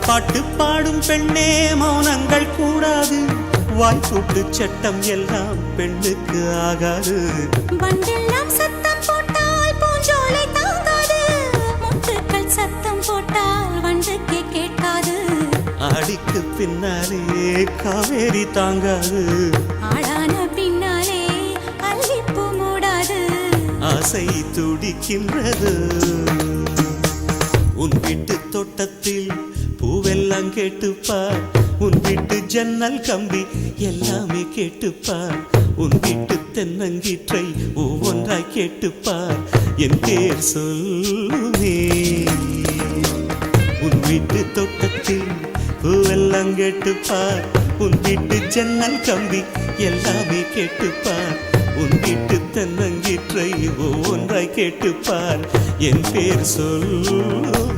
பாட்டு பாடும் பெண்ணே மௌனங்கள் கூடாது. வாய்ப்பூட்டு சட்டம் எல்லாம் பெண்ணுக்கு ஆகாது. பண்டெல்லாம் சத்தம் போட்டால் பூஞ்சோலை தாங்காது. முத்துக்கள் சத்தம் போட்டால் வண்டுக்கே கேட்காது. ஆடிக்கு பின்னாலே காவேரி தாங்காது. ஆடான பின்னாலே அல்லிப்பூ மூடாது. ஆசை துடிக்கின்றது. உன் வீட்டு தோட்டத்தில் பூவெல்லாம் கேட்டுப்பார். உன் வீட்டு ஜன்னல் கம்பி எல்லாமே கேட்டுப்பார். உன் வீட்டு தென்னங்கீற்றை ஒவ்வொன்றாய் கேட்டுப்பார். என் பேர் சொல்லுமே. உன் வீட்டு தோட்டத்தில் பூவெல்லாம் கேட்டுப்பார். உன் வீட்டு ஜன்னல் கம்பி எல்லாமே கேட்டுப்பார். உன் வீட்டு தென்னங்கீற்றை ஒவ்வொன்றாய் கேட்டுப்பார். என் பேர் சொல்லுமே.